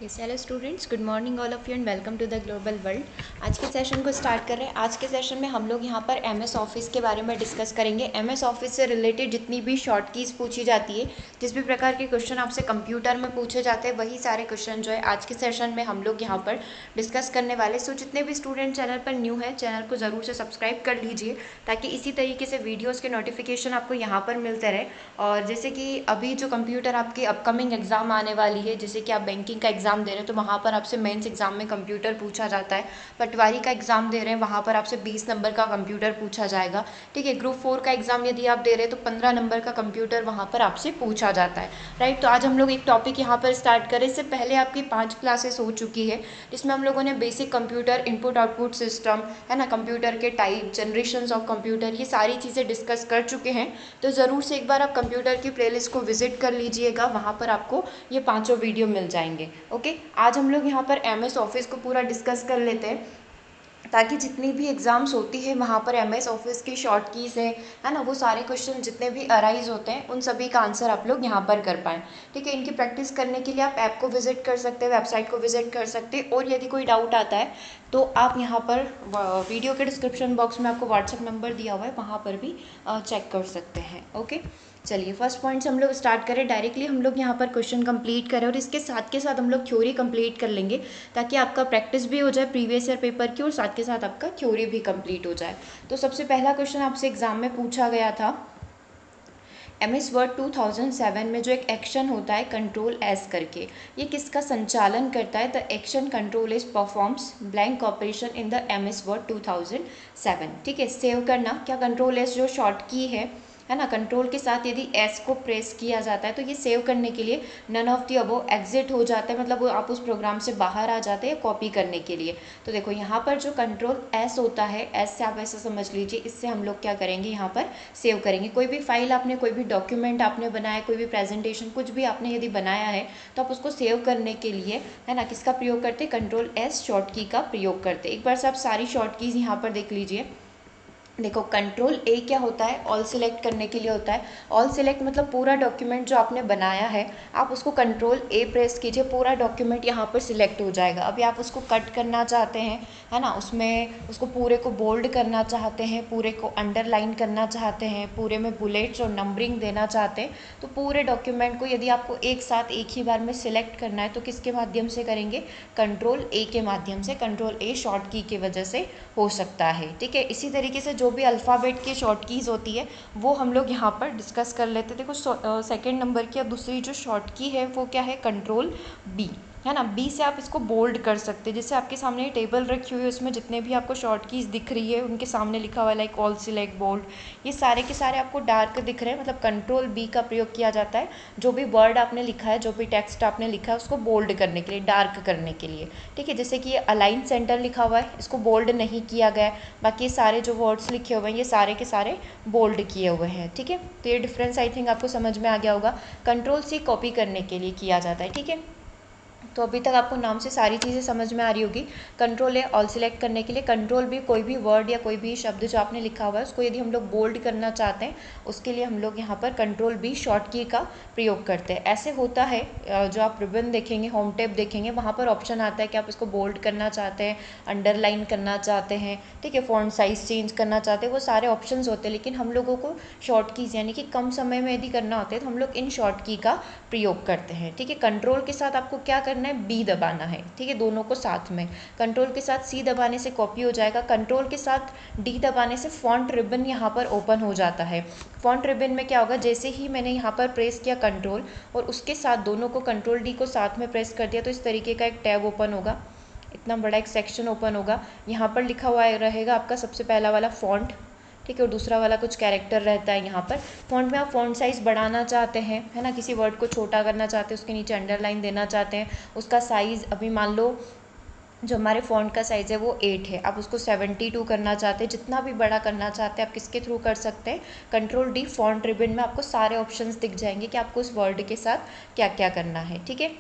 Yes hello students, good morning all of you and welcome to the global world. आज के session को start कर रहे हैं। आज के सेशन में हम लोग यहाँ पर एमएस ऑफिस के बारे में डिस्कस करेंगे। एमएस ऑफिस से रिलेटेड जितनी भी शॉर्ट कीज़ पूछी जाती है, जिस भी प्रकार के क्वेश्चन आपसे कंप्यूटर में पूछे जाते हैं, वही सारे क्वेश्चन जो है आज के सेशन में हम लोग यहाँ पर डिस्कस करने वाले। सो जितने भी स्टूडेंट चैनल पर न्यू है, चैनल को ज़रूर से सब्सक्राइब कर लीजिए ताकि इसी तरीके से वीडियोज़ के नोटिफिकेशन आपको यहाँ पर मिलते रहे। और जैसे कि अभी जो कंप्यूटर आपकी अपकमिंग एग्ज़ाम आने वाली है, जैसे कि आप बैंकिंग का एग्ज़ाम दे रहे हैं तो वहाँ पर आपसे मेंस एग्ज़ाम में कंप्यूटर पूछा जाता है। पटवारी का एग्ज़ाम दे रहे हैं, वहाँ पर आपसे 20 नंबर का कंप्यूटर पूछा जाएगा। ठीक है, ग्रुप 4 का एग्ज़ाम यदि आप दे रहे हैं तो 15 नंबर का कंप्यूटर वहाँ पर आपसे पूछा जाता है। राइट, तो आज हम लोग एक टॉपिक यहाँ पर स्टार्ट करें। इससे पहले आपकी 5 क्लासेस हो चुकी है, जिसमें हम लोगों ने basic computer, input output system, है ना, कंप्यूटर के टाइप, जनरेशन्स ऑफ कंप्यूटर, ये सारी चीज़ें डिस्कस कर चुके हैं। तो ज़रूर से एक बार आप कंप्यूटर की प्लेलिस्ट को विजिट कर लीजिएगा, वहाँ पर आपको ये पांचों वीडियो मिल जाएंगे। ओके, आज हम लोग यहाँ पर एमएस ऑफिस को पूरा डिस्कस कर लेते हैं ताकि जितनी भी एग्ज़ाम्स होती है वहाँ पर एमएस ऑफिस की शॉर्ट कीज़ है ना, वो सारे क्वेश्चन जितने भी अराइज होते हैं उन सभी का आंसर आप लोग यहाँ पर कर पाएँ। ठीक है, इनकी प्रैक्टिस करने के लिए आप ऐप को विजिट कर सकते हैं, वेबसाइट को विजिट कर सकते हैं, और यदि कोई डाउट आता है तो आप यहाँ पर वीडियो के डिस्क्रिप्शन बॉक्स में आपको व्हाट्सएप नंबर दिया हुआ है, वहाँ पर भी चेक कर सकते हैं। ओके, चलिए फर्स्ट पॉइंट से हम लोग स्टार्ट करें। डायरेक्टली हम लोग यहाँ पर क्वेश्चन कंप्लीट करें और इसके साथ के साथ हम लोग थ्योरी कंप्लीट कर लेंगे ताकि आपका प्रैक्टिस भी हो जाए प्रीवियस ईयर पेपर की और साथ के साथ आपका थ्योरी भी कंप्लीट हो जाए। तो सबसे पहला क्वेश्चन आपसे एग्जाम में पूछा गया था, एमएस वर्ड 2007 में जो एक एक्शन होता है कंट्रोल एस करके, ये किसका संचालन करता है? The action control S performs blank operation in the MS word 2007। ठीक है, सेव करना, क्या कंट्रोल एस जो शॉर्ट की है ना, कंट्रोल के साथ यदि एस को प्रेस किया जाता है तो ये सेव करने के लिए none of the above exit हो जाता है, मतलब वो आप उस प्रोग्राम से बाहर आ जाते हैं कॉपी करने के लिए। तो देखो यहाँ पर जो कंट्रोल एस होता है, एस से आप ऐसा समझ लीजिए, इससे हम लोग क्या करेंगे, यहाँ पर सेव करेंगे। कोई भी फाइल आपने, कोई भी डॉक्यूमेंट आपने बनाया, कोई भी प्रेजेंटेशन, कुछ भी आपने यदि बनाया है तो आप उसको सेव करने के लिए, है ना, किसका प्रयोग करते? कंट्रोल एस शॉर्ट की का प्रयोग करते। एक बार से आप सारी शॉर्ट कीज यहाँ पर देख लीजिए। देखो कंट्रोल ए क्या होता है? ऑल सिलेक्ट करने के लिए होता है। ऑल सिलेक्ट मतलब पूरा डॉक्यूमेंट जो आपने बनाया है, आप उसको कंट्रोल ए प्रेस कीजिए, पूरा डॉक्यूमेंट यहाँ पर सिलेक्ट हो जाएगा। अभी आप उसको कट करना चाहते हैं, है ना, उसमें उसको पूरे को बोल्ड करना चाहते हैं, पूरे को अंडरलाइन करना चाहते हैं, पूरे में बुलेट्स और नंबरिंग देना चाहते हैं, तो पूरे डॉक्यूमेंट को यदि आपको एक साथ एक ही बार में सिलेक्ट करना है तो किसके माध्यम से करेंगे? कंट्रोल ए के माध्यम से। कंट्रोल ए शॉर्ट की वजह से हो सकता है। ठीक है, इसी तरीके से जो भी अल्फ़ाबेट की शॉर्ट कीज़ होती है वो हम लोग यहाँ पर डिस्कस कर लेते हैं। देखो सेकेंड नंबर की दूसरी जो शॉर्ट की है वो क्या है? कंट्रोल बी, है ना। बी से आप इसको बोल्ड कर सकते हैं। जैसे आपके सामने टेबल रखी हुई है, उसमें जितने भी आपको शॉर्ट कीज़ दिख रही है उनके सामने लिखा हुआ है लाइक ऑल सिलेक्ट, बोल्ड, ये सारे के सारे आपको डार्क दिख रहे हैं, मतलब कंट्रोल बी का प्रयोग किया जाता है। जो भी वर्ड आपने लिखा है, जो भी टेक्स्ट आपने लिखा है, उसको बोल्ड करने के लिए, डार्क करने के लिए। ठीक है, जैसे कि ये अलाइन सेंटर लिखा हुआ है, इसको बोल्ड नहीं किया गया है, बाकी सारे जो वर्ड्स लिखे हुए हैं ये सारे के सारे बोल्ड किए हुए हैं। ठीक है, तो ये डिफरेंस आई थिंक आपको समझ में आ गया होगा। कंट्रोल सी कॉपी करने के लिए किया जाता है। ठीक है, तो अभी तक आपको नाम से सारी चीज़ें समझ में आ रही होगी। कंट्रोल है ऑल सिलेक्ट करने के लिए, कंट्रोल भी कोई भी वर्ड या कोई भी शब्द जो आपने लिखा हुआ है उसको यदि हम लोग बोल्ड करना चाहते हैं, उसके लिए हम लोग यहाँ पर कंट्रोल बी शॉर्ट की का प्रयोग करते हैं। ऐसे होता है, जो आप रिबन देखेंगे, होम टेप देखेंगे, वहाँ पर ऑप्शन आता है कि आप इसको बोल्ड करना चाहते हैं, अंडरलाइन करना चाहते हैं, ठीक है, फॉन्ट साइज चेंज करना चाहते हैं, वो सारे ऑप्शन होते हैं। लेकिन हम लोगों को शॉर्ट कीज़ यानी कि कम समय में यदि करना होता है तो हम लोग इन शॉर्ट की का प्रयोग करते हैं। ठीक है, कंट्रोल के साथ आपको क्या करना है? बी दबाना है। ठीक है, दोनों को साथ में। कंट्रोल के साथ सी दबाने से कॉपी हो जाएगा, कंट्रोल के साथ डी दबाने से फॉन्ट रिबन यहाँ पर ओपन हो जाता है। फॉन्ट रिबन में क्या होगा? जैसे ही मैंने यहाँ पर प्रेस किया कंट्रोल और उसके साथ दोनों को, कंट्रोल डी को साथ में प्रेस कर दिया, तो इस तरीके का एक टैब ओपन होगा, इतना बड़ा एक सेक्शन ओपन होगा। यहाँ पर लिखा हुआ रहेगा आपका सबसे पहला वाला फॉन्ट, ठीक है, और दूसरा वाला कुछ कैरेक्टर रहता है। यहाँ पर फॉन्ट में आप फॉन्ट साइज़ बढ़ाना चाहते हैं, है ना, किसी वर्ड को छोटा करना चाहते हैं, उसके नीचे अंडरलाइन देना चाहते हैं, उसका साइज़ अभी मान लो जो हमारे फ़ॉन्ट का साइज़ है वो 8 है, आप उसको 72 करना चाहते हैं, जितना भी बड़ा करना चाहते हैं आप किसके थ्रू कर सकते हैं? कंट्रोल डी फॉन्ट रिबन में आपको सारे ऑप्शंस दिख जाएंगे कि आपको उस वर्ड के साथ क्या क्या करना है। ठीक है,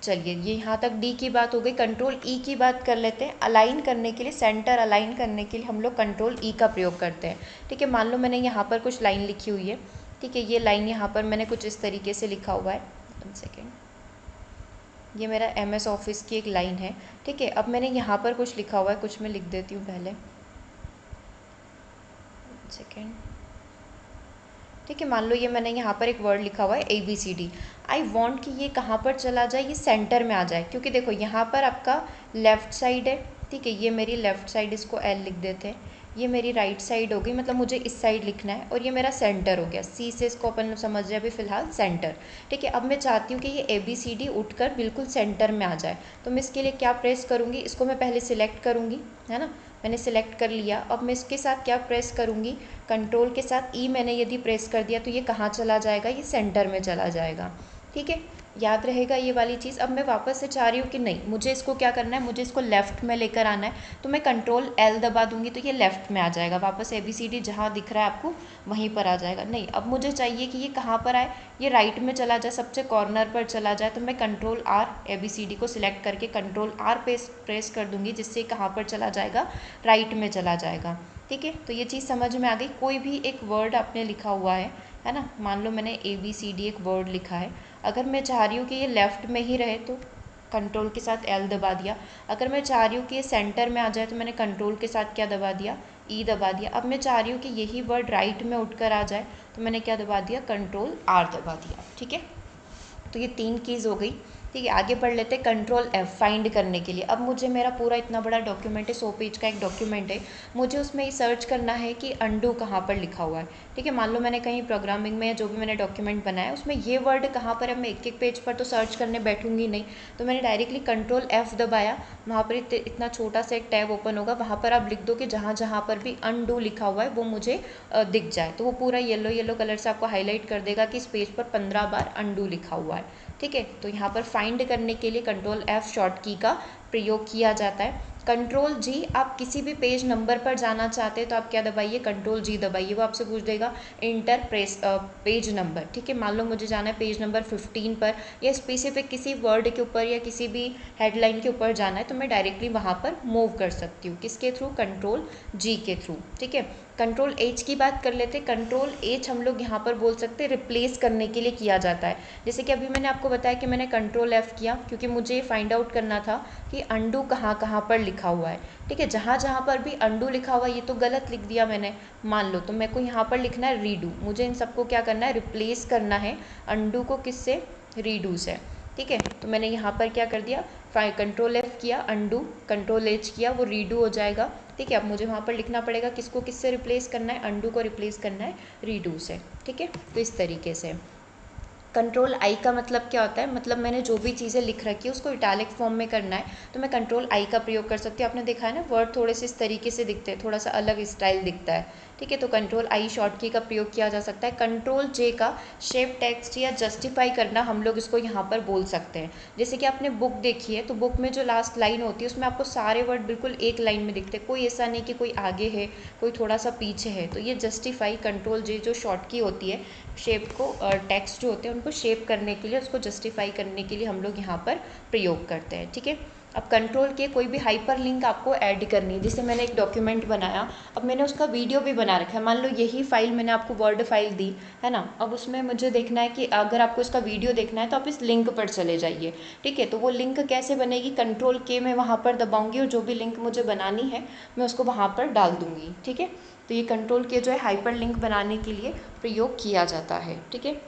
चलिए ये यहाँ तक डी की बात हो गई। कंट्रोल ई की बात कर लेते हैं। अलाइन करने के लिए, सेंटर अलाइन करने के लिए हम लोग कंट्रोल ई का प्रयोग करते हैं। ठीक है, मान लो मैंने यहाँ पर कुछ लाइन लिखी हुई है, ठीक है, ये लाइन यहाँ पर मैंने कुछ इस तरीके से लिखा हुआ है, 1 सेकेंड, ये मेरा MS ऑफिस की एक लाइन है, ठीक है। अब मैंने यहाँ पर कुछ लिखा हुआ है, कुछ मैं लिख देती हूँ पहले, सेकेंड, ठीक है। मान लो ये मैंने यहाँ पर एक वर्ड लिखा हुआ है ABCD। आई वॉन्ट कि ये कहाँ पर चला जाए, ये सेंटर में आ जाए, क्योंकि देखो यहाँ पर आपका लेफ़्ट साइड है, ठीक है। ये मेरी लेफ़्ट साइड, इसको L लिख देते हैं। ये मेरी राइट साइड हो गई, मतलब मुझे इस साइड लिखना है, और ये मेरा सेंटर हो गया। C से इसको अपन समझ रहे हैं अभी फ़िलहाल सेंटर, ठीक है। अब मैं चाहती हूँ कि ये ABCD उठकर बिल्कुल सेंटर में आ जाए, तो मैं इसके लिए क्या प्रेस करूँगी, इसको मैं पहले सिलेक्ट करूँगी, है ना। मैंने सिलेक्ट कर लिया। अब मैं इसके साथ क्या प्रेस करूँगी, कंट्रोल के साथ E मैंने यदि प्रेस कर दिया तो ये कहाँ चला जाएगा, ये सेंटर में चला जाएगा, ठीक है। याद रहेगा ये वाली चीज़। अब मैं वापस से चाह रही हूँ कि नहीं, मुझे इसको क्या करना है, मुझे इसको लेफ़्ट में लेकर आना है, तो मैं कंट्रोल L दबा दूंगी तो ये लेफ़्ट में आ जाएगा, वापस ABCD जहाँ दिख रहा है आपको वहीं पर आ जाएगा। नहीं, अब मुझे चाहिए कि ये कहाँ पर आए, ये राइट में चला जाए, सबसे कॉर्नर पर चला जाए, तो मैं कंट्रोल R ABCD को सिलेक्ट करके कंट्रोल R प्रेस कर दूंगी, जिससे कहाँ पर चला जाएगा, राइट में चला जाएगा, ठीक है। तो ये चीज़ समझ में आ गई। कोई भी एक वर्ड आपने लिखा हुआ है ना। मान लो मैंने ABCD एक वर्ड लिखा है, अगर मैं चाह रही हूँ कि ये लेफ़्ट में ही रहे तो कंट्रोल के साथ L दबा दिया। अगर मैं चाह रही हूँ कि ये सेंटर में आ जाए तो मैंने कंट्रोल के साथ क्या दबा दिया, E दबा दिया। अब मैं चाह रही हूँ कि यही वर्ड राइट में उठकर आ जाए, तो मैंने क्या दबा दिया, कंट्रोल R दबा दिया, ठीक है। तो ये 3 कीज़ हो गई, ठीक है। आगे बढ़ लेते हैं कंट्रोल F फाइंड करने के लिए। अब मुझे मेरा पूरा इतना बड़ा डॉक्यूमेंट है, 100 पेज का एक डॉक्यूमेंट है, मुझे उसमें ये सर्च करना है कि अंडू कहाँ पर लिखा हुआ है, ठीक है। मान लो मैंने कहीं प्रोग्रामिंग में जो भी मैंने डॉक्यूमेंट बनाया है उसमें ये वर्ड कहाँ पर है, मैं एक एक पेज पर तो सर्च करने बैठूंगी नहीं, तो मैंने डायरेक्टली कंट्रोल F दबाया। वहाँ पर इतना छोटा सा एक टैब ओपन होगा, वहाँ पर आप लिख दो कि जहाँ जहाँ पर भी अंडू लिखा हुआ है वो मुझे दिख जाए, तो वो पूरा येलो येलो कलर से आपको हाईलाइट कर देगा कि इस पेज पर 15 बार अंडू लिखा हुआ है, ठीक है। तो यहाँ पर फाइंड करने के लिए कंट्रोल F शॉर्ट की का प्रयोग किया जाता है। कंट्रोल G, आप किसी भी पेज नंबर पर जाना चाहते हैं तो आप क्या दबाइए, कंट्रोल G दबाइए। वो आपसे पूछ देगा इंटर पेज नंबर, ठीक है। मान लो मुझे जाना है पेज नंबर 15 पर, या स्पेसिफिक किसी वर्ड के ऊपर या किसी भी हेडलाइन के ऊपर जाना है, तो मैं डायरेक्टली वहाँ पर मूव कर सकती हूँ, किसके थ्रू, कंट्रोल G के थ्रू, ठीक है। कंट्रोल H की बात कर लेते हैं। कंट्रोल H हम लोग यहाँ पर बोल सकते हैं रिप्लेस करने के लिए किया जाता है। जैसे कि अभी मैंने आपको बताया कि मैंने कंट्रोल F किया क्योंकि मुझे ये फाइंड आउट करना था कि अंडू कहाँ कहाँ पर लिखा हुआ है, ठीक है। जहाँ जहाँ पर भी अंडू लिखा हुआ है, ये तो गलत लिख दिया मैंने मान लो, तो मेरे को यहाँ पर लिखना है रीडू। मुझे इन सबको क्या करना है, रिप्लेस करना है अंडू को, किससे, रीडू से, ठीक है। तो मैंने यहाँ पर क्या कर दिया, कंट्रोल F किया अंडू, कंट्रोल H किया, वो रीडू हो जाएगा, ठीक है। अब मुझे वहाँ पर लिखना पड़ेगा किसको किससे रिप्लेस करना है, अंडू को रिप्लेस करना है रीडू से, ठीक है। तो इस तरीके से कंट्रोल आई का मतलब क्या होता है, मतलब मैंने जो भी चीज़ें लिख रखी है उसको इटैलिक फॉर्म में करना है तो मैं कंट्रोल आई का प्रयोग कर सकती हूँ। आपने देखा है ना, वर्ड थोड़े से इस तरीके से दिखते हैं, थोड़ा सा अलग स्टाइल दिखता है, ठीक है। तो कंट्रोल आई शॉर्ट की का प्रयोग किया जा सकता है। कंट्रोल जे का शेप टेक्स्ट या जस्टिफाई करना, हम लोग इसको यहाँ पर बोल सकते हैं। जैसे कि आपने बुक देखी है, तो बुक में जो लास्ट लाइन होती है उसमें आपको सारे वर्ड बिल्कुल एक लाइन में दिखते हैं, कोई ऐसा नहीं कि कोई आगे है कोई थोड़ा सा पीछे है। तो ये जस्टिफाई, कंट्रोल जे जो शॉर्ट की होती है, शेप को, टेक्स्ट जो होते हैं उनको शेप करने के लिए, उसको जस्टिफाई करने के लिए हम लोग यहाँ पर प्रयोग करते हैं, ठीक है। अब कंट्रोल के कोई भी हाइपर लिंक आपको ऐड करनी है, जैसे मैंने एक डॉक्यूमेंट बनाया, अब मैंने उसका वीडियो भी बना रखा है। मान लो यही फाइल मैंने आपको वर्ड फाइल दी है ना, अब उसमें मुझे देखना है कि अगर आपको इसका वीडियो देखना है तो आप इस लिंक पर चले जाइए, ठीक है। तो वो लिंक कैसे बनेगी, कंट्रोल के मैं वहाँ पर दबाऊंगी और जो भी लिंक मुझे बनानी है मैं उसको वहाँ पर डाल दूँगी, ठीक है। तो ये कंट्रोल के जो है हाइपर लिंक बनाने के लिए प्रयोग किया जाता है, ठीक है।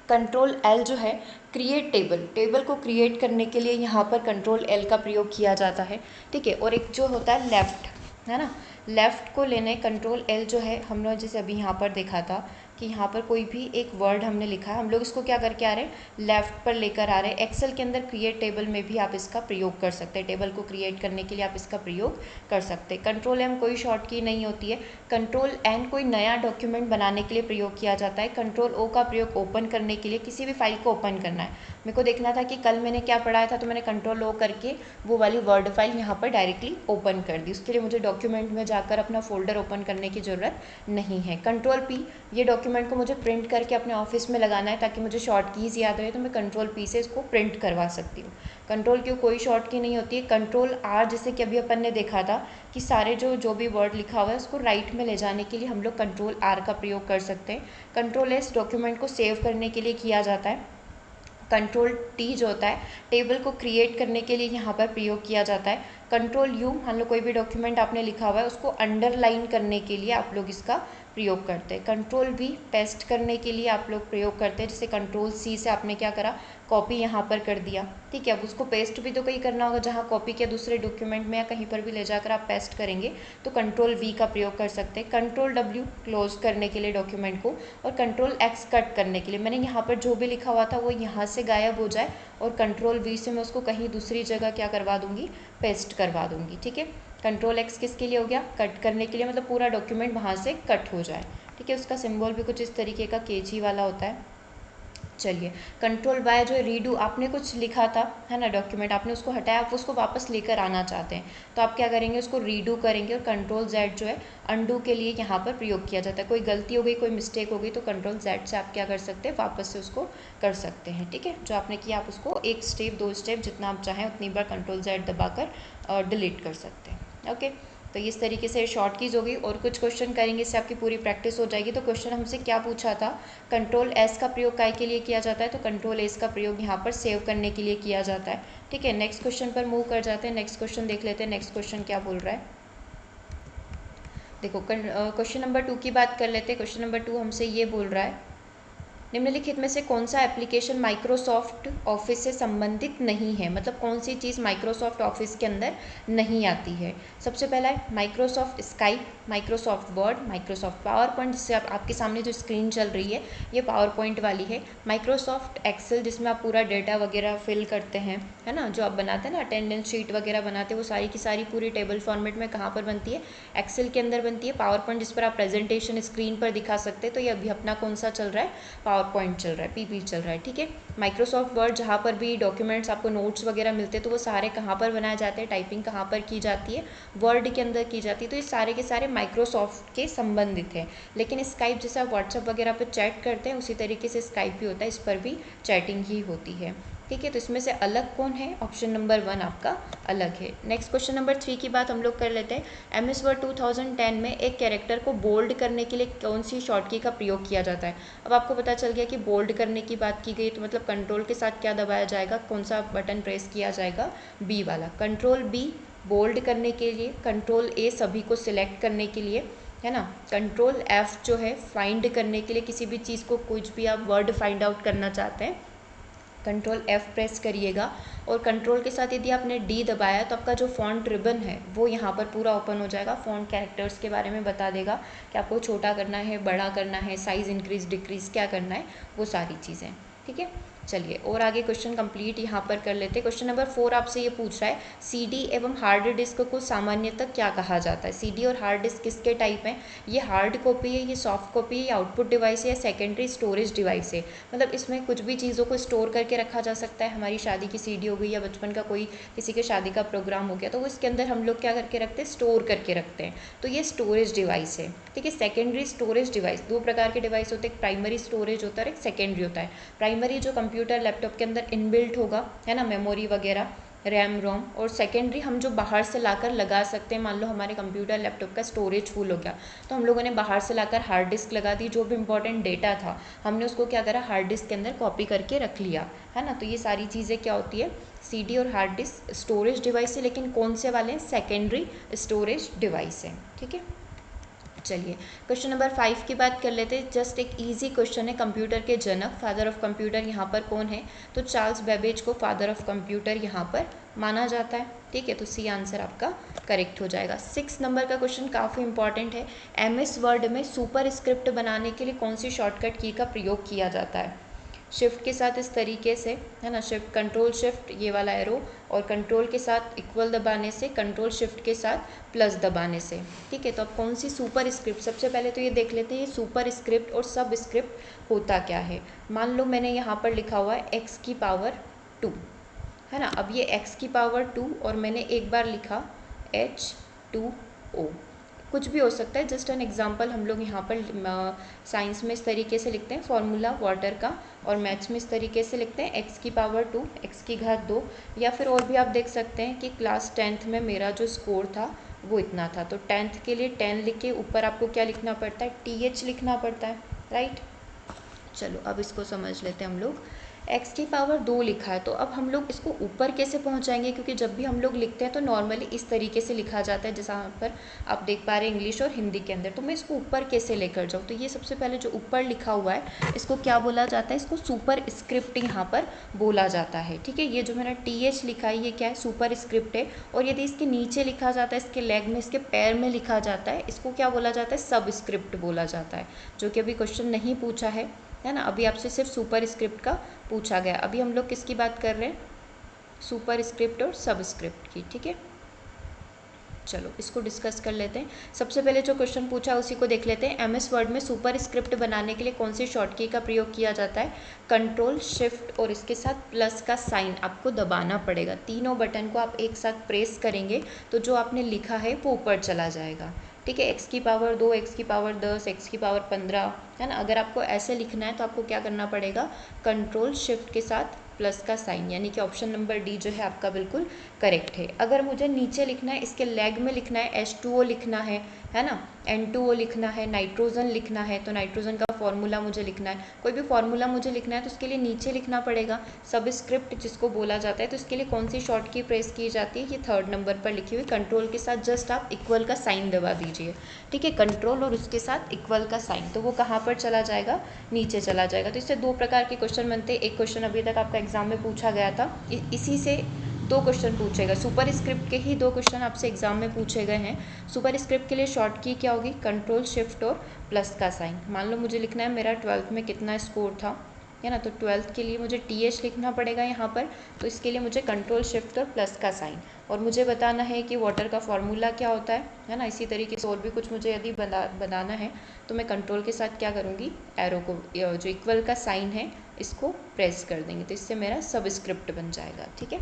कंट्रोल एल जो है क्रिएट टेबल, टेबल को क्रिएट करने के लिए यहाँ पर कंट्रोल एल का प्रयोग किया जाता है, ठीक है। और एक जो होता है लेफ़्ट, है ना, लेफ़्ट को लेने कंट्रोल एल जो है, हम लोग जैसे अभी यहाँ पर देखा था कि यहाँ पर कोई भी एक वर्ड हमने लिखा है, हम लोग इसको क्या करके आ रहे हैं, लेफ़्ट पर लेकर आ रहे हैं। एक्सेल के अंदर क्रिएट टेबल में भी आप इसका प्रयोग कर सकते हैं, टेबल को क्रिएट करने के लिए आप इसका प्रयोग कर सकते हैं। कंट्रोल एम कोई शॉर्ट की नहीं होती है। कंट्रोल एन कोई नया डॉक्यूमेंट बनाने के लिए प्रयोग किया जाता है। कंट्रोल ओ का प्रयोग ओपन करने के लिए, किसी भी फाइल को ओपन करना है। मेरे को देखना था कि कल मैंने क्या पढ़ाया था, तो मैंने कंट्रोल ओ करके वो वाली वर्ड फाइल यहाँ पर डायरेक्टली ओपन कर दी। उसके लिए मुझे डॉक्यूमेंट में जाकर अपना फोल्डर ओपन करने की ज़रूरत नहीं है। कंट्रोल पी, ये डॉक्यूमेंट को मुझे प्रिंट करके अपने ऑफिस में लगाना है ताकि मुझे शॉर्ट कीज़ याद रहे, तो मैं कंट्रोल पी से इसको प्रिंट करवा सकती हूँ। कंट्रोल क्यू कोई शॉर्ट की नहीं होती है। कंट्रोल आर, जैसे कि अभी अपन ने देखा था कि सारे जो भी वर्ड लिखा हुआ है उसको राइट में ले जाने के लिए हम लोग कंट्रोल आर का प्रयोग कर सकते हैं। कंट्रोल एस डॉक्यूमेंट को सेव करने के लिए किया जाता है। कंट्रोल टी जो होता है टेबल को क्रिएट करने के लिए यहाँ पर प्रयोग किया जाता है। कंट्रोल यू, मान लो कोई भी डॉक्यूमेंट आपने लिखा हुआ है उसको अंडरलाइन करने के लिए आप लोग इसका प्रयोग करते हैं। कंट्रोल वी पेस्ट करने के लिए आप लोग प्रयोग करते हैं, जैसे कंट्रोल सी से आपने क्या करा, कॉपी यहाँ पर कर दिया, ठीक है। अब उसको पेस्ट भी तो कहीं करना होगा, जहाँ कॉपी किया दूसरे डॉक्यूमेंट में या कहीं पर भी ले जाकर आप पेस्ट करेंगे, तो कंट्रोल वी का प्रयोग कर सकते हैं। कंट्रोल डब्ल्यू क्लोज करने के लिए डॉक्यूमेंट को, और कंट्रोल एक्स कट करने के लिए, मैंने यहाँ पर जो भी लिखा हुआ था वो यहाँ से गायब हो जाए, और कंट्रोल वी से मैं उसको कहीं दूसरी जगह क्या करवा दूँगी, पेस्ट करवा दूँगी, ठीक है। कंट्रोल एक्स किसके लिए हो गया, कट करने के लिए, मतलब पूरा डॉक्यूमेंट वहाँ से कट हो जाए, ठीक है। उसका सिंबल भी कुछ इस तरीके का केजी वाला होता है। चलिए, कंट्रोल वाई जो है रीडू, आपने कुछ लिखा था है ना डॉक्यूमेंट, आपने उसको हटाया, आप उसको वापस लेकर आना चाहते हैं, तो आप क्या करेंगे, उसको रीडू करेंगे। और कंट्रोल जेड जो है अंडू के लिए यहाँ पर प्रयोग किया जाता है। कोई गलती हो गई, कोई मिस्टेक हो गई, तो कंट्रोल जेड से आप क्या कर सकते हैं, वापस से उसको कर सकते हैं, ठीक है। जो आपने किया आप उसको एक स्टेप, दो स्टेप, जितना आप चाहें उतनी बार कंट्रोल जेड दबाकर डिलीट कर सकते हैं, ओके। तो इस तरीके से शॉर्ट कीज होगी, और कुछ क्वेश्चन करेंगे, इससे आपकी पूरी प्रैक्टिस हो जाएगी। तो क्वेश्चन हमसे क्या पूछा था, कंट्रोल एस का प्रयोग काय के लिए किया जाता है, तो कंट्रोल एस का प्रयोग यहाँ पर सेव करने के लिए किया जाता है, ठीक है। नेक्स्ट क्वेश्चन पर मूव कर जाते हैं, नेक्स्ट क्वेश्चन देख लेते हैं। नेक्स्ट क्वेश्चन क्या बोल रहा है, देखो क्वेश्चन नंबर 2 की बात कर लेते हैं। क्वेश्चन नंबर 2 हमसे ये बोल रहा है, निम्नलिखित में से कौन सा एप्लीकेशन माइक्रोसॉफ्ट ऑफिस से संबंधित नहीं है, मतलब कौन सी चीज़ माइक्रोसॉफ्ट ऑफिस के अंदर नहीं आती है। सबसे पहला है Microsoft Skype, Microsoft word, Microsoft power point, जिससे आपके सामने जो स्क्रीन चल रही है ये पावर पॉइंट वाली है। माइक्रोसॉफ्ट एक्सेल, जिसमें आप पूरा डेटा वगैरह फिल करते हैं, है ना, जो आप बनाते हैं ना अटेंडेंस शीट वगैरह बनाते हैं, वो सारी की सारी पूरी टेबल फॉर्मेट में कहाँ पर बनती है, एक्सेल के अंदर बनती है। पावर पॉइंट, जिस पर आप प्रेजेंटेशन स्क्रीन पर दिखा सकते हैं, तो ये अभी अपना कौन सा चल रहा है, पावर पॉइंट चल रहा है, पीपी चल रहा है, ठीक है। माइक्रोसॉफ्ट वर्ड, जहाँ पर भी डॉक्यूमेंट्स आपको नोट्स वगैरह मिलते हैं, तो वो सारे कहाँ पर बनाए जाते हैं, टाइपिंग कहाँ पर की जाती है, वर्ड के अंदर की जाती है। तो ये सारे के सारे माइक्रोसॉफ्ट के संबंधित हैं। लेकिन स्काइप, जैसे आप व्हाट्सअप वगैरह पर चैट करते हैं, उसी तरीके से स्काइप भी होता है, इस पर भी चैटिंग ही होती है, ठीक है। तो इसमें से अलग कौन है, ऑप्शन नंबर 1 आपका अलग है। नेक्स्ट क्वेश्चन नंबर 3 की बात हम लोग कर लेते हैं। एमएस वर्ड 2010 में एक कैरेक्टर को बोल्ड करने के लिए कौन सी शॉर्ट की का प्रयोग किया जाता है। अब आपको पता चल गया कि बोल्ड करने की बात की गई, तो मतलब कंट्रोल के साथ क्या दबाया जाएगा, कौन सा बटन प्रेस किया जाएगा, बी वाला। कंट्रोल बी बोल्ड करने के लिए, कंट्रोल ए सभी को सिलेक्ट करने के लिए, है ना। कंट्रोल एफ जो है फाइंड करने के लिए, किसी भी चीज़ को कुछ भी आप वर्ड फाइंड आउट करना चाहते हैं, कंट्रोल एफ प्रेस करिएगा। और कंट्रोल के साथ यदि आपने डी दबाया तो आपका जो फॉन्ट रिबन है वो यहाँ पर पूरा ओपन हो जाएगा। फॉन्ट कैरेक्टर्स के बारे में बता देगा कि आपको छोटा करना है, बड़ा करना है, साइज़ इंक्रीज डिक्रीज क्या करना है, वो सारी चीज़ें, ठीक है। चलिए और आगे क्वेश्चन कंप्लीट यहाँ पर कर लेते हैं। क्वेश्चन नंबर 4 आपसे ये पूछ रहा है, सीडी एवं हार्ड डिस्क को सामान्यतः क्या कहा जाता है। सीडी और हार्ड डिस्क किसके टाइप हैं, ये हार्ड कॉपी है, ये सॉफ्ट कॉपी है, ये आउटपुट डिवाइस है, या सेकेंडरी स्टोरेज डिवाइस है। मतलब इसमें कुछ भी चीज़ों को स्टोर करके रखा जा सकता है। हमारी शादी की सीडी हो गई, या बचपन का कोई किसी के शादी का प्रोग्राम हो गया, तो इसके अंदर हम लोग क्या करके रखते हैं, स्टोर करके रखते हैं, तो ये स्टोरेज डिवाइस है, ठीक है। सेकेंडरी स्टोरेज डिवाइस, दो प्रकार के डिवाइस होते हैं, एक प्राइमरी स्टोरेज होता है और एक सेकेंडरी होता है। प्राइमरी जो कंप्यूटर लैपटॉप के अंदर इनबिल्ट होगा, है ना, मेमोरी वगैरह, रैम रोम। और सेकेंडरी हम जो बाहर से लाकर लगा सकते हैं, मान लो हमारे कंप्यूटर लैपटॉप का स्टोरेज फुल हो गया, तो हम लोगों ने बाहर से लाकर हार्ड डिस्क लगा दी, जो भी इंपॉर्टेंट डेटा था हमने उसको क्या करा, हार्ड डिस्क के अंदर कॉपी करके रख लिया, है ना। तो ये सारी चीज़ें क्या होती है, सीडी और हार्ड डिस्क स्टोरेज डिवाइस है, लेकिन कौन से वाले हैं, सेकेंडरी स्टोरेज डिवाइस है, ठीक है। चलिए क्वेश्चन नंबर 5 की बात कर लेते हैं। जस्ट एक इजी क्वेश्चन है, कंप्यूटर के जनक, फादर ऑफ कंप्यूटर यहाँ पर कौन है, तो चार्ल्स बेबेज को फादर ऑफ कंप्यूटर यहाँ पर माना जाता है, ठीक है। तो सी आंसर आपका करेक्ट हो जाएगा। 6 नंबर का क्वेश्चन काफ़ी इंपॉर्टेंट है, एमएस वर्ड में सुपर स्क्रिप्ट बनाने के लिए कौन सी शॉर्टकट की का प्रयोग किया जाता है। शिफ्ट के साथ इस तरीके से, है ना, शिफ्ट कंट्रोल शिफ्ट ये वाला एरो, और कंट्रोल के साथ इक्वल दबाने से, कंट्रोल शिफ्ट के साथ प्लस दबाने से, ठीक है। तो अब कौन सी सुपर स्क्रिप्ट, सबसे पहले तो ये देख लेते हैं ये सुपर स्क्रिप्ट और सब स्क्रिप्ट होता क्या है। मान लो मैंने यहाँ पर लिखा हुआ है x की पावर 2, है ना। अब ये x की पावर 2 और मैंने एक बार लिखा H2O, कुछ भी हो सकता है, जस्ट एन एग्जांपल। हम लोग यहाँ पर साइंस में इस तरीके से लिखते हैं फॉर्मूला वाटर का, और मैथ्स में इस तरीके से लिखते हैं x की पावर 2, x की घात 2, या फिर और भी आप देख सकते हैं कि क्लास 10th में मेरा जो स्कोर था वो इतना था, तो 10th के लिए 10 लिख के ऊपर आपको क्या लिखना पड़ता है, TH लिखना पड़ता है, राइट। चलो अब इसको समझ लेते हैं हम लोग। x की पावर 2 लिखा है, तो अब हम लोग इसको ऊपर कैसे पहुंचाएंगे, क्योंकि जब भी हम लोग लिखते हैं तो नॉर्मली इस तरीके से लिखा जाता है, जैसा यहाँ पर आप देख पा रहे हैं इंग्लिश और हिंदी के अंदर। तो मैं इसको ऊपर कैसे लेकर जाऊँ, तो ये सबसे पहले जो ऊपर लिखा हुआ है इसको क्या बोला जाता है, इसको सुपर स्क्रिप्ट यहाँ पर बोला जाता है। ठीक है, ये जो मैंने TH लिखा है ये क्या है, सुपर स्क्रिप्ट है। और यदि इसके नीचे लिखा जाता है, इसके लेग में, इसके पैर में लिखा जाता है, इसको क्या बोला जाता है, सब स्क्रिप्ट बोला जाता है, जो कि अभी क्वेश्चन नहीं पूछा है ना। अभी आपसे सिर्फ सुपर स्क्रिप्ट का पूछा गया। अभी हम लोग किसकी बात कर रहे हैं, सुपर स्क्रिप्ट और सब स्क्रिप्ट की। ठीक है, चलो इसको डिस्कस कर लेते हैं। सबसे पहले जो क्वेश्चन पूछा है उसी को देख लेते हैं। MS वर्ड में सुपर स्क्रिप्ट बनाने के लिए कौन सी शॉर्ट की का प्रयोग किया जाता है, कंट्रोल शिफ्ट और इसके साथ प्लस का साइन आपको दबाना पड़ेगा। तीनों बटन को आप एक साथ प्रेस करेंगे तो जो आपने लिखा है वो ऊपर चला जाएगा। ठीक है, x की पावर 2, x की पावर 10, x की पावर 15, है ना। अगर आपको ऐसे लिखना है तो आपको क्या करना पड़ेगा, कंट्रोल शिफ्ट के साथ प्लस का साइन, यानी कि ऑप्शन नंबर डी जो है आपका बिल्कुल करेक्ट है। अगर मुझे नीचे लिखना है, इसके लेग में लिखना है, H2O लिखना है ना, N2O लिखना है, नाइट्रोजन लिखना है, तो नाइट्रोजन का फॉर्मूला मुझे लिखना है, कोई भी फॉर्मूला मुझे लिखना है तो उसके लिए नीचे लिखना पड़ेगा सब स्क्रिप्ट जिसको बोला जाता है। तो इसके लिए कौन सी शॉर्ट की प्रेस की जाती है, ये 3rd नंबर पर लिखी हुई कंट्रोल के साथ जस्ट आप इक्वल का साइन दबा दीजिए। ठीक है, कंट्रोल और उसके साथ इक्वल का साइन, तो वो कहाँ पर चला जाएगा, नीचे चला जाएगा। तो इससे 2 प्रकार के क्वेश्चन बनते हैं। एक क्वेश्चन अभी तक आपका एग्जाम में पूछा गया था, इसी से 2 क्वेश्चन पूछे गए, सुपर स्क्रिप्ट के ही 2 क्वेश्चन आपसे एग्जाम में पूछे गए हैं। सुपर स्क्रिप्ट के लिए शॉर्ट की क्या होगी, कंट्रोल शिफ्ट और प्लस का साइन। मान लो मुझे लिखना है मेरा 12th में कितना स्कोर था, है ना, तो 12th के लिए मुझे TH लिखना पड़ेगा यहाँ पर, तो इसके लिए मुझे कंट्रोल शिफ्ट और प्लस का साइन, और मुझे बताना है कि वाटर का फॉर्मूला क्या होता है ना। इसी तरीके से और भी कुछ मुझे यदि बनाना है तो मैं कंट्रोल के साथ क्या करूँगी, एरो को, जो इक्वल का साइन है इसको प्रेस कर देंगे, तो इससे मेरा सब स्क्रिप्ट बन जाएगा। ठीक है,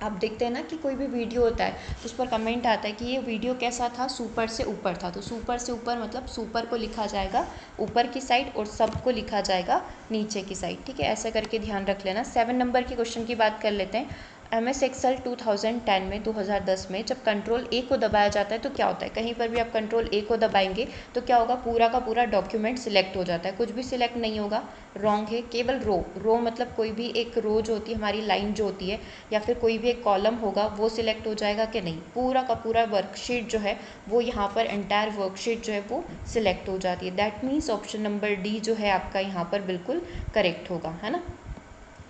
आप देखते हैं ना कि कोई भी वीडियो होता है तो उस पर कमेंट आता है कि ये वीडियो कैसा था, सुपर से ऊपर था, तो सुपर से ऊपर मतलब सुपर को लिखा जाएगा ऊपर की साइड और सब को लिखा जाएगा नीचे की साइड। ठीक है, ऐसा करके ध्यान रख लेना। 7 नंबर के क्वेश्चन की बात कर लेते हैं। MS एक्सेल 2010 में 2010 में जब कंट्रोल A को दबाया जाता है तो क्या होता है, कहीं पर भी आप कंट्रोल A को दबाएंगे तो क्या होगा, पूरा का पूरा डॉक्यूमेंट सिलेक्ट हो जाता है, कुछ भी सिलेक्ट नहीं होगा, रॉन्ग है। केवल रो मतलब कोई भी एक रो जो होती है, हमारी लाइन जो होती है, या फिर कोई भी एक कॉलम होगा वो सिलेक्ट हो जाएगा कि नहीं, पूरा का पूरा वर्कशीट जो है वो यहाँ पर एंटायर वर्कशीट जो है वो सिलेक्ट हो जाती है। That means option number D जो है आपका यहाँ पर बिल्कुल करेक्ट होगा, है ना।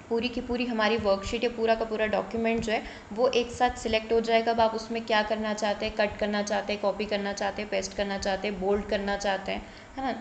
पूरी की पूरी हमारी वर्कशीट या पूरा का पूरा डॉक्यूमेंट जो है वो एक साथ सिलेक्ट हो जाएगा। अब आप उसमें क्या करना चाहते हैं, कट करना चाहते हैं, कॉपी करना चाहते हैं, पेस्ट करना चाहते हैं, बोल्ड करना चाहते हैं, है ना,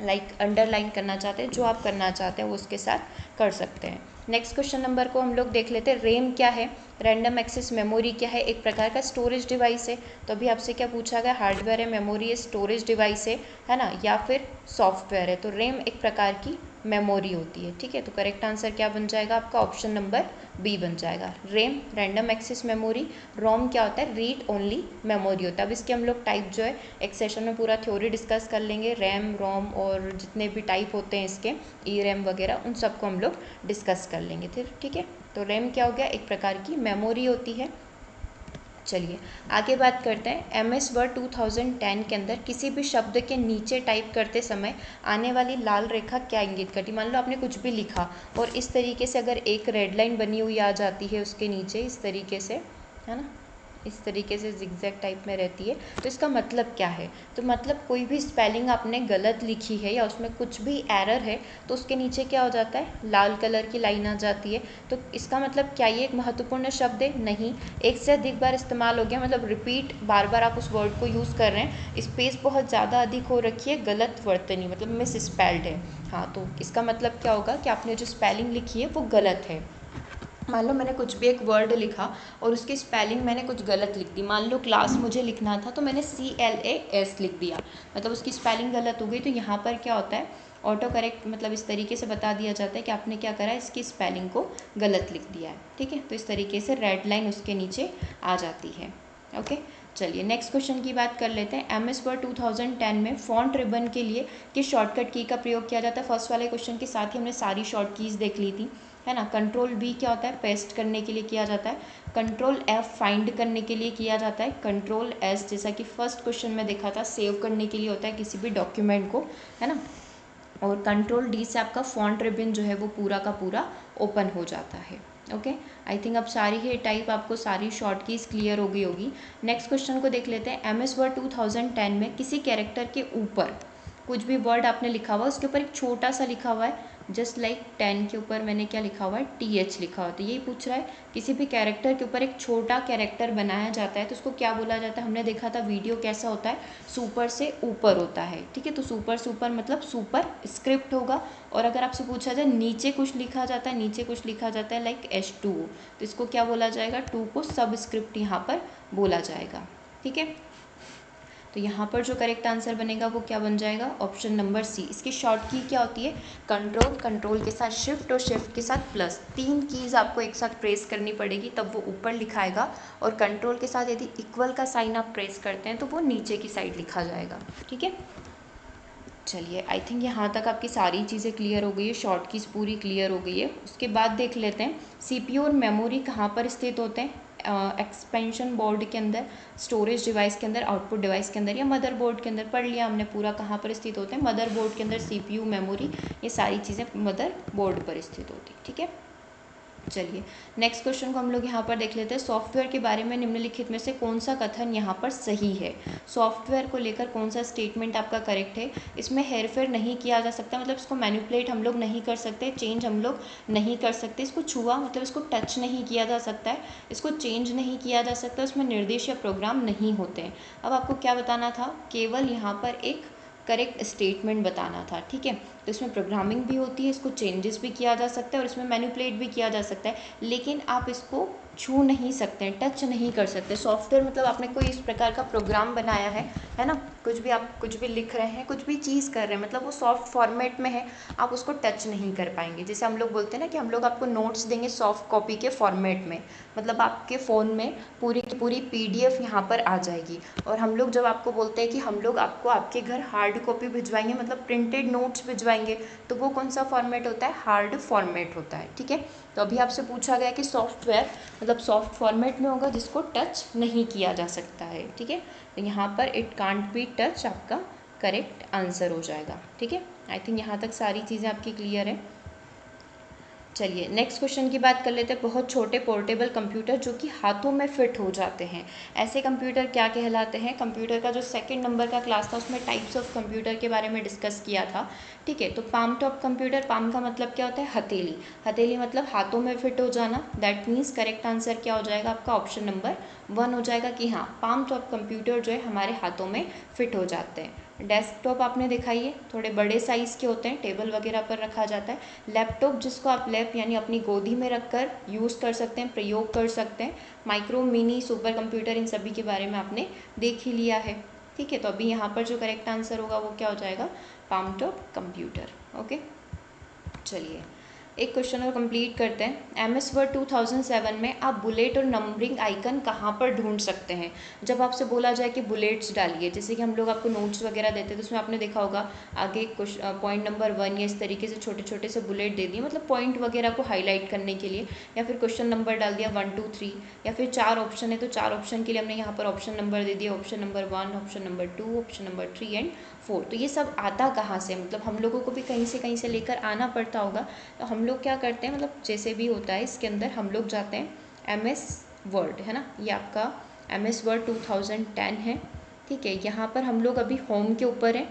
लाइक अंडरलाइन करना चाहते हैं, जो आप करना चाहते हैं वो उसके साथ कर सकते हैं। नेक्स्ट क्वेश्चन नंबर को हम लोग देख लेते हैं। रैम क्या है, रैंडम एक्सेस मेमोरी क्या है, एक प्रकार का स्टोरेज डिवाइस है। तो अभी आपसे क्या पूछा गया, हार्डवेयर है, मेमोरी है, स्टोरेज डिवाइस है ना, या फिर सॉफ्टवेयर है। तो रैम एक प्रकार की मेमोरी होती है। ठीक है, तो करेक्ट आंसर क्या बन जाएगा आपका, ऑप्शन नंबर बी बन जाएगा। रैम रैंडम एक्सेस मेमोरी, रोम क्या होता है, रीड ओनली मेमोरी होता है। अब इसके हम लोग टाइप जो है एक सेशन में पूरा थ्योरी डिस्कस कर लेंगे, रैम रोम और जितने भी टाइप होते हैं इसके, ERAM वगैरह, उन सबको हम लोग डिस्कस कर लेंगे फिर। ठीक है, तो रैम क्या हो गया, एक प्रकार की मेमोरी होती है। चलिए आगे बात करते हैं। MS वर्ड 2010 के अंदर किसी भी शब्द के नीचे टाइप करते समय आने वाली लाल रेखा क्या इंगित करती। मान लो आपने कुछ भी लिखा और इस तरीके से अगर एक रेड लाइन बनी हुई आ जाती है उसके नीचे, इस तरीके से, है ना, इस तरीके से जिगजैग टाइप में रहती है, तो इसका मतलब क्या है, तो मतलब कोई भी स्पेलिंग आपने गलत लिखी है या उसमें कुछ भी एरर है तो उसके नीचे क्या हो जाता है, लाल कलर की लाइन आ जाती है। तो इसका मतलब क्या ये एक महत्वपूर्ण शब्द है, नहीं, एक से अधिक बार इस्तेमाल हो गया, मतलब रिपीट बार बार आप उस वर्ड को यूज़ कर रहे हैं, स्पेस बहुत ज़्यादा अधिक हो रखी है, गलत वर्तनी मतलब मिस स्पेल्ड है। हाँ, तो इसका मतलब क्या होगा कि आपने जो स्पेलिंग लिखी है वो गलत है। मान लो मैंने कुछ भी एक वर्ड लिखा और उसकी स्पेलिंग मैंने कुछ गलत लिख दी। मान लो क्लास मुझे लिखना था तो मैंने CLAS लिख दिया, मतलब उसकी स्पेलिंग गलत हो गई। तो यहाँ पर क्या होता है, ऑटो करेक्ट, मतलब इस तरीके से बता दिया जाता है कि आपने क्या करा है, इसकी स्पेलिंग को गलत लिख दिया है। ठीक है, तो इस तरीके से रेड लाइन उसके नीचे आ जाती है। ओके, चलिए नेक्स्ट क्वेश्चन की बात कर लेते हैं। MS वर्ड 2010 में फॉन्ट रिबन के लिए किस शॉर्टकट की का प्रयोग किया जाता है। फर्स्ट वाले क्वेश्चन के साथ ही हमने सारी शॉर्ट कीज़ देख ली थी, है ना। कंट्रोल V क्या होता है, पेस्ट करने के लिए किया जाता है। कंट्रोल F फाइंड करने के लिए किया जाता है। कंट्रोल S जैसा कि फर्स्ट क्वेश्चन में देखा था, सेव करने के लिए होता है किसी भी डॉक्यूमेंट को, है ना। और कंट्रोल डी से आपका फॉन्ट रिबन जो है वो पूरा का पूरा ओपन हो जाता है। ओके, आई थिंक अब सारी ही टाइप आपको सारी शॉर्ट कीज क्लियर हो गई होगी। नेक्स्ट क्वेश्चन को देख लेते हैं। MS वर्ड 2010 में किसी कैरेक्टर के ऊपर कुछ भी वर्ड आपने लिखा हुआ उसके ऊपर एक छोटा सा लिखा हुआ है, जस्ट लाइक 10 के ऊपर मैंने क्या लिखा हुआ है, TH लिखा हुआ है। तो यही पूछ रहा है किसी भी कैरेक्टर के ऊपर एक छोटा कैरेक्टर बनाया जाता है तो उसको क्या बोला जाता है। हमने देखा था वीडियो कैसा होता है, सुपर से ऊपर होता है। ठीक है, तो सुपर से ऊपर मतलब सुपर स्क्रिप्ट होगा। और अगर आपसे पूछा जाए नीचे कुछ लिखा जाता है, नीचे कुछ लिखा जाता है लाइक H2O, तो इसको क्या बोला जाएगा, 2 को सब स्क्रिप्ट यहाँ पर बोला जाएगा। ठीक है, तो यहाँ पर जो करेक्ट आंसर बनेगा वो क्या बन जाएगा, ऑप्शन नंबर सी। इसकी शॉर्ट की क्या होती है, कंट्रोल, कंट्रोल के साथ शिफ्ट और शिफ्ट के साथ प्लस, 3 कीज़ आपको एक साथ प्रेस करनी पड़ेगी तब वो ऊपर लिखाएगा। और कंट्रोल के साथ यदि इक्वल का साइन आप प्रेस करते हैं तो वो नीचे की साइड लिखा जाएगा। ठीक है, चलिए आई थिंक यहाँ तक आपकी सारी चीज़ें क्लियर हो गई है, शॉर्ट कीज़ पूरी क्लियर हो गई है। उसके बाद देख लेते हैं CPU और मेमोरी कहाँ पर स्थित होते हैं। एक्सपेंशन बोर्ड के अंदर, स्टोरेज डिवाइस के अंदर, आउटपुट डिवाइस के अंदर या मदरबोर्ड के अंदर। पढ़ लिया हमने पूरा कहाँ पर स्थित होते हैं, मदरबोर्ड के अंदर CPU मेमोरी ये सारी चीज़ें मदरबोर्ड पर स्थित होती। ठीक है, चलिए नेक्स्ट क्वेश्चन को हम लोग यहाँ पर देख लेते हैं। सॉफ्टवेयर के बारे में निम्नलिखित में से कौन सा कथन यहाँ पर सही है। सॉफ्टवेयर को लेकर कौन सा स्टेटमेंट आपका करेक्ट है। इसमें हेरफेर नहीं किया जा सकता, मतलब इसको मैनिपुलेट हम लोग नहीं कर सकते, चेंज हम लोग नहीं कर सकते। इसको छुआ मतलब इसको टच नहीं किया जा सकता है, इसको चेंज नहीं किया जा सकता, उसमें निर्देश या प्रोग्राम नहीं होते हैं। अब आपको क्या बताना था, केवल यहाँ पर एक करेक्ट स्टेटमेंट बताना था। ठीक है, तो इसमें प्रोग्रामिंग भी होती है, इसको चेंजेस भी किया जा सकता है और इसमें मैनिपुलेट भी किया जा सकता है, लेकिन आप इसको छू नहीं सकते हैं, टच नहीं कर सकते। सॉफ्टवेयर मतलब आपने कोई इस प्रकार का प्रोग्राम बनाया है ना, कुछ भी आप कुछ भी लिख रहे हैं, कुछ भी चीज़ कर रहे हैं, मतलब वो सॉफ्ट फॉर्मेट में है, आप उसको टच नहीं कर पाएंगे। जैसे हम लोग बोलते हैं ना कि हम लोग आपको नोट्स देंगे सॉफ्ट कॉपी के फॉर्मेट में, मतलब आपके फ़ोन में पूरी की पूरी PDF यहाँ पर आ जाएगी। और हम लोग जब आपको बोलते हैं कि हम लोग आपको आपके घर हार्ड कॉपी भिजवाएंगे, मतलब प्रिंटेड नोट्स भिजवाएंगे, तो वो कौन सा फॉर्मेट होता है, हार्ड फॉर्मेट होता है। ठीक है, तो अभी आपसे पूछा गया कि सॉफ्टवेयर मतलब सॉफ्ट फॉर्मेट में होगा जिसको टच नहीं किया जा सकता है। ठीक है, तो यहाँ पर इट कांट बी टच आपका करेक्ट आंसर हो जाएगा। ठीक है, आई थिंक यहाँ तक सारी चीज़ें आपकी क्लियर है। चलिए नेक्स्ट क्वेश्चन की बात कर लेते हैं। बहुत छोटे पोर्टेबल कंप्यूटर जो कि हाथों में फिट हो जाते हैं, ऐसे कंप्यूटर क्या कहलाते हैं। कंप्यूटर का जो सेकंड नंबर का क्लास था उसमें टाइप्स ऑफ कंप्यूटर के बारे में डिस्कस किया था। ठीक है, तो पाम टॉप कंप्यूटर, पाम का मतलब क्या होता है, हथेली, हथेली मतलब हाथों में फिट हो जाना। दैट मीन्स करेक्ट आंसर क्या हो जाएगा आपका, ऑप्शन नंबर 1 हो जाएगा कि हाँ पाम टॉप कंप्यूटर जो है हमारे हाथों में फिट हो जाते हैं। डेस्कटॉप आपने देखा ही है, थोड़े बड़े साइज़ के होते हैं, टेबल वगैरह पर रखा जाता है। लैपटॉप जिसको आप लैप यानी अपनी गोदी में रखकर यूज़ कर सकते हैं, प्रयोग कर सकते हैं। माइक्रो, मिनी, सुपर कंप्यूटर, इन सभी के बारे में आपने देख ही लिया है। ठीक है, तो अभी यहाँ पर जो करेक्ट आंसर होगा वो क्या हो जाएगा, पाम टॉप कंप्यूटर। ओके, चलिए एक क्वेश्चन और कंप्लीट करते हैं। MS वर्ड 2007 में आप बुलेट और नंबरिंग आइकन कहाँ पर ढूंढ सकते हैं। जब आपसे बोला जाए कि बुलेट्स डालिए, जैसे कि हम लोग आपको नोट्स वगैरह देते हैं तो उसमें आपने देखा होगा आगे पॉइंट नंबर 1 या इस तरीके से छोटे छोटे से बुलेट दे दिए, मतलब पॉइंट वगैरह को हाईलाइट करने के लिए, या फिर क्वेश्चन नंबर डाल दिया 1 2 3, या फिर 4 ऑप्शन है तो 4 ऑप्शन के लिए हमने यहाँ पर ऑप्शन नंबर दे दिया, option number 1, option number 2, option number 3 and 4। तो ये सब आता कहाँ से, मतलब हम लोगों को भी कहीं से लेकर आना पड़ता होगा। तो हम लोग क्या करते हैं, मतलब जैसे भी होता है इसके अंदर हम लोग जाते हैं MS वर्ड, है ना, ये आपका MS वर्ड 2010 है। ठीक है, यहाँ पर हम लोग अभी होम के ऊपर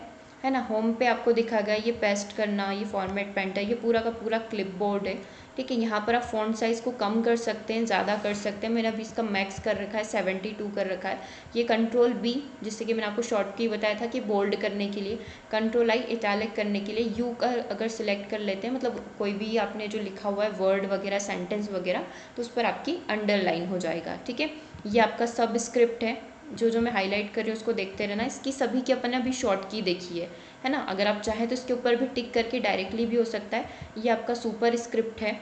है ना, होम पे आपको दिखा गया ये पेस्ट करना, ये फॉर्मेट पेंट है, ये पूरा का पूरा क्लिपबोर्ड है। ठीक है, यहाँ पर आप फ़ॉन्ट साइज़ को कम कर सकते हैं, ज़्यादा कर सकते हैं। मैंने अभी इसका मैक्स कर रखा है 72 कर रखा है। ये कंट्रोल B, जिससे कि मैंने आपको शॉर्ट की बताया था कि बोल्ड करने के लिए, कंट्रोल I इटैलिक करने के लिए, U का अगर सिलेक्ट कर लेते हैं, मतलब कोई भी आपने जो लिखा हुआ है वर्ड वगैरह, सेंटेंस वगैरह, तो उस पर आपकी अंडरलाइन हो जाएगा। ठीक है, ये आपका सब स्क्रिप्ट है, जो मैं हाईलाइट कर रही हूँ उसको देखते रहना। इसकी सभी की अपन ने अभी शॉर्ट की देखी है ना, अगर आप चाहें तो इसके ऊपर भी टिक करके डायरेक्टली भी हो सकता है। ये आपका सुपर स्क्रिप्ट है।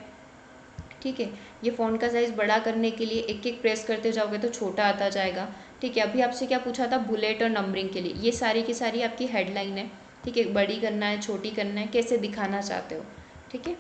ठीक है, ये फ़ॉन्ट का साइज़ बड़ा करने के लिए एक एक प्रेस करते जाओगे तो छोटा आता जाएगा। ठीक है, अभी आपसे क्या पूछा था, बुलेट और नंबरिंग के लिए, ये सारी की सारी आपकी हेडलाइन है। ठीक है, बड़ी करना है, छोटी करना है, कैसे दिखाना चाहते हो। ठीक है,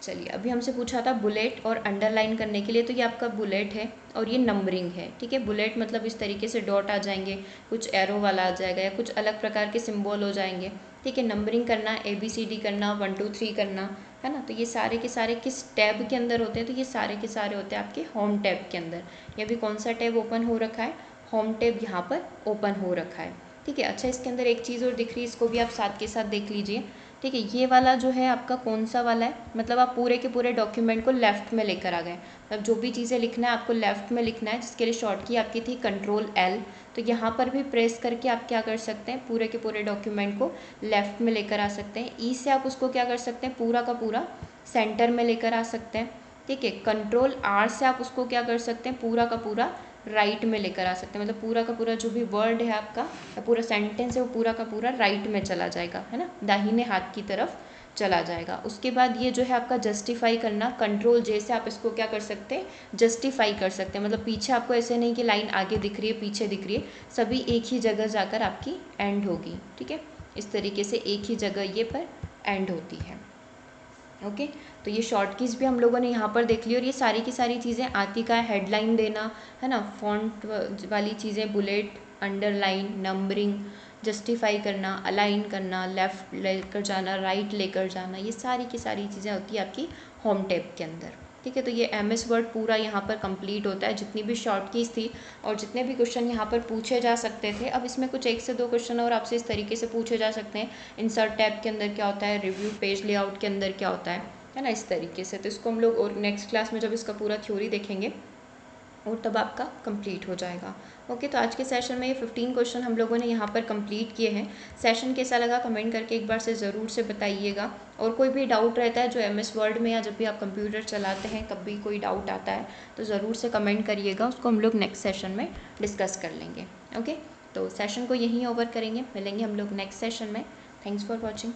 चलिए अभी हमसे पूछा था बुलेट और अंडरलाइन करने के लिए, तो ये आपका बुलेट है और ये नंबरिंग है। ठीक है, बुलेट मतलब इस तरीके से डॉट आ जाएंगे, कुछ एरो वाला आ जाएगा या कुछ अलग प्रकार के सिंबल हो जाएंगे। ठीक है। नंबरिंग करना, ABCD करना, 1 2 3 करना, है ना। तो ये सारे के सारे किस टैब के अंदर होते हैं, तो ये सारे के सारे होते हैं आपके होम टैब के अंदर। ये भी कौन सा टैब ओपन हो रखा है, होम टैब यहाँ पर ओपन हो रखा है, ठीक है। अच्छा, इसके अंदर एक चीज़ और दिख रही है, इसको भी आप साथ के साथ देख लीजिए, ठीक है। ये वाला जो है आपका कौन सा वाला है, मतलब आप पूरे के पूरे डॉक्यूमेंट को लेफ्ट में लेकर आ गए, मतलब जो भी चीज़ें लिखना है आपको लेफ्ट में लिखना है, जिसके लिए शॉर्ट की आपकी थी Ctrl+L। तो यहाँ पर भी प्रेस करके आप क्या कर सकते हैं, पूरे के पूरे डॉक्यूमेंट को लेफ्ट में लेकर आ सकते हैं। ई से आप उसको क्या कर सकते हैं, पूरा का पूरा सेंटर में लेकर आ सकते हैं, ठीक है। Ctrl+R से आप उसको क्या कर सकते हैं, पूरा का पूरा राइट में लेकर आ सकते हैं, मतलब पूरा का पूरा जो भी वर्ड है आपका या पूरा सेंटेंस है वो पूरा का पूरा राइट में चला जाएगा, है ना, दाहिने हाथ की तरफ चला जाएगा। उसके बाद ये जो है आपका जस्टिफाई करना, Ctrl+J से आप इसको क्या कर सकते हैं, जस्टिफाई कर सकते हैं, मतलब पीछे आपको ऐसे नहीं कि लाइन आगे दिख रही है पीछे दिख रही है, सभी एक ही जगह जाकर आपकी एंड होगी, ठीक है। इस तरीके से एक ही जगह ये पर एंड होती है, ओके। तो ये शॉर्ट कीज़ भी हम लोगों ने यहाँ पर देख ली, और ये सारी की सारी चीज़ें आती का हेडलाइन देना, है ना, फॉन्ट वाली चीज़ें, बुलेट, अंडरलाइन, नंबरिंग, जस्टिफाई करना, अलाइन करना, लेफ़्ट लेकर जाना, राइट लेकर जाना, ये सारी की सारी चीज़ें होती है आपकी होम टैब के अंदर, ठीक है। तो ये MS वर्ड पूरा यहाँ पर कंप्लीट होता है, जितनी भी शॉर्ट कीज़ थी और जितने भी क्वेश्चन यहाँ पर पूछे जा सकते थे। अब इसमें कुछ 1 से 2 क्वेश्चन और आपसे इस तरीके से पूछे जा सकते हैं, इंसर्ट टैब के अंदर क्या होता है, रिव्यू पेज लेआउट के अंदर क्या होता है ना, इस तरीके से। तो इसको हम लोग और नेक्स्ट क्लास में जब इसका पूरा थ्योरी देखेंगे और तब आपका कंप्लीट हो जाएगा, ओके। तो आज के सेशन में ये 15 क्वेश्चन हम लोगों ने यहाँ पर कंप्लीट किए हैं। सेशन कैसा लगा कमेंट करके एक बार से ज़रूर से बताइएगा, और कोई भी डाउट रहता है जो MS वर्ड में या जब भी आप कंप्यूटर चलाते हैं कब भी कोई डाउट आता है तो ज़रूर से कमेंट करिएगा, उसको हम लोग नेक्स्ट सेशन में डिस्कस कर लेंगे, ओके। तो सेशन को यहीं ओवर करेंगे, मिलेंगे हम लोग नेक्स्ट सेशन में। Thanks for watching.